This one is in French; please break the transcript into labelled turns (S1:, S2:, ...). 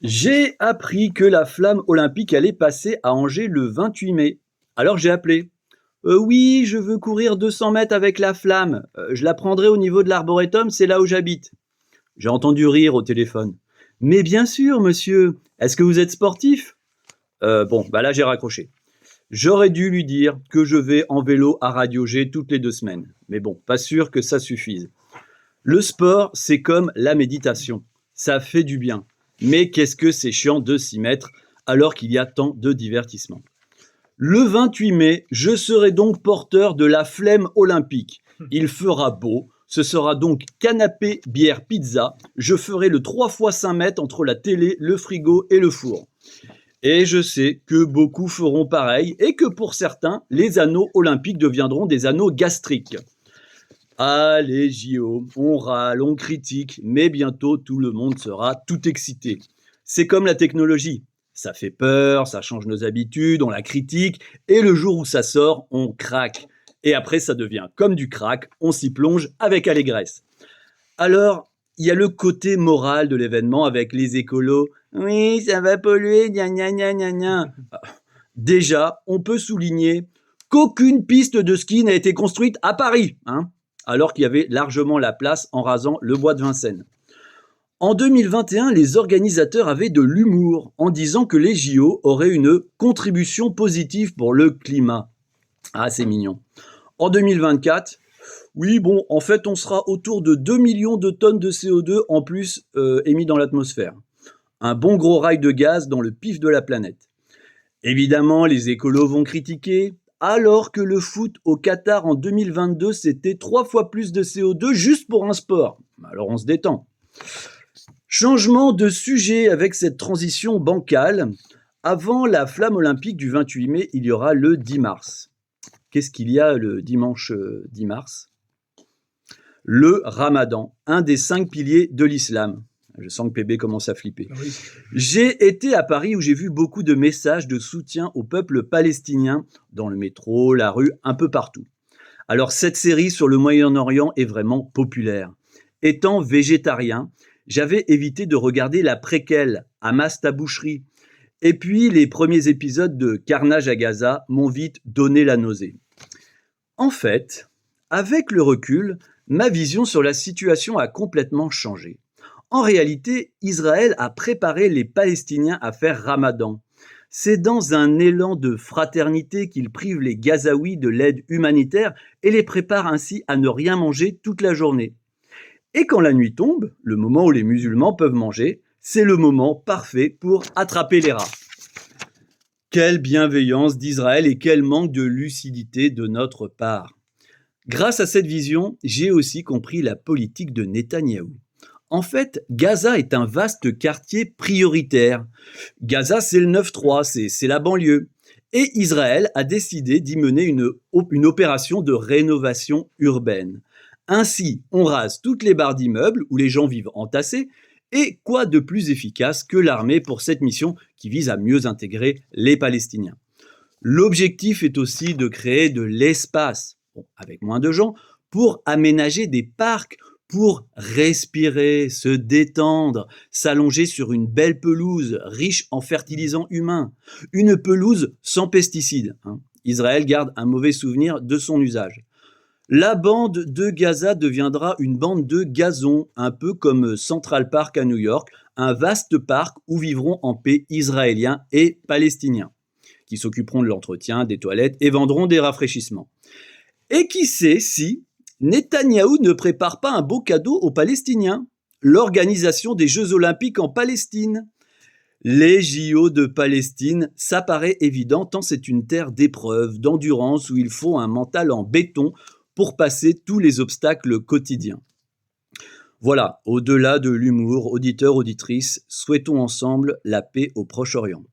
S1: J'ai appris que la flamme olympique allait passer à Angers le 28 mai. Alors j'ai appelé. Oui, je veux courir 200 mètres avec la flamme. Je la prendrai au niveau de l'arboretum, c'est là où j'habite. J'ai entendu rire au téléphone. Mais bien sûr, monsieur. Est-ce que vous êtes sportif? Bon, bah là j'ai raccroché. J'aurais dû lui dire que je vais en vélo à Radio G toutes les 2 semaines. Mais bon, pas sûr que ça suffise. Le sport, c'est comme la méditation. Ça fait du bien. Mais qu'est-ce que c'est chiant de s'y mettre alors qu'il y a tant de divertissements. Le 28 mai, je serai donc porteur de la flemme olympique. Il fera beau, ce sera donc canapé, bière, pizza. Je ferai le 3 fois 5 mètres entre la télé, le frigo et le four. Et je sais que beaucoup feront pareil et que pour certains, les anneaux olympiques deviendront des anneaux gastriques. Ah, les JO, on râle, on critique, mais bientôt tout le monde sera tout excité. C'est comme la technologie. Ça fait peur, ça change nos habitudes, on la critique, et le jour où ça sort, on craque. Et après, ça devient comme du crack, on s'y plonge avec allégresse. Alors, il y a le côté moral de l'événement avec les écolos. Oui, ça va polluer, gna gna gna gna gna. Déjà, on peut souligner qu'aucune piste de ski n'a été construite à Paris, hein, alors qu'il y avait largement la place en rasant le bois de Vincennes. En 2021, les organisateurs avaient de l'humour en disant que les JO auraient une contribution positive pour le climat. Ah, c'est mignon. En 2024, oui, bon, en fait, on sera autour de 2 millions de tonnes de CO2 en plus émis dans l'atmosphère. Un bon gros rail de gaz dans le pif de la planète. Évidemment, les écolos vont critiquer, alors que le foot au Qatar en 2022, c'était 3 fois plus de CO2 juste pour un sport. Alors on se détend. Changement de sujet avec cette transition bancale. Avant la flamme olympique du 28 mai, il y aura le 10 mars. Qu'est-ce qu'il y a le dimanche 10 mars? Le Ramadan, un des 5 piliers de l'islam. Je sens que PB commence à flipper. Oui. J'ai été à Paris où j'ai vu beaucoup de messages de soutien au peuple palestinien dans le métro, la rue, un peu partout. Alors cette série sur le Moyen-Orient est vraiment populaire. Étant végétarien, j'avais évité de regarder la préquelle, Hamas ta boucherie. Et puis les premiers épisodes de Carnage à Gaza m'ont vite donné la nausée. En fait, avec le recul, ma vision sur la situation a complètement changé. En réalité, Israël a préparé les Palestiniens à faire Ramadan. C'est dans un élan de fraternité qu'il prive les Gazaouis de l'aide humanitaire et les prépare ainsi à ne rien manger toute la journée. Et quand la nuit tombe, le moment où les musulmans peuvent manger, c'est le moment parfait pour attraper les rats. Quelle bienveillance d'Israël et quel manque de lucidité de notre part. Grâce à cette vision, j'ai aussi compris la politique de Netanyahou. En fait, Gaza est un vaste quartier prioritaire. Gaza, c'est le 9-3, c'est la banlieue. Et Israël a décidé d'y mener une opération de rénovation urbaine. Ainsi, on rase toutes les barres d'immeubles où les gens vivent entassés. Et quoi de plus efficace que l'armée pour cette mission qui vise à mieux intégrer les Palestiniens. L'objectif est aussi de créer de l'espace, avec moins de gens, pour aménager des parcs, pour respirer, se détendre, s'allonger sur une belle pelouse riche en fertilisants humains. Une pelouse sans pesticides. Israël garde un mauvais souvenir de son usage. La bande de Gaza deviendra une bande de gazon, un peu comme Central Park à New York, un vaste parc où vivront en paix Israéliens et Palestiniens, qui s'occuperont de l'entretien, des toilettes et vendront des rafraîchissements. Et qui sait si Netanyahou ne prépare pas un beau cadeau aux Palestiniens, l'organisation des Jeux Olympiques en Palestine. Les JO de Palestine, ça paraît évident tant c'est une terre d'épreuve, d'endurance où il faut un mental en béton pour passer tous les obstacles quotidiens. Voilà, au-delà de l'humour, auditeurs, auditrices, souhaitons ensemble la paix au Proche-Orient.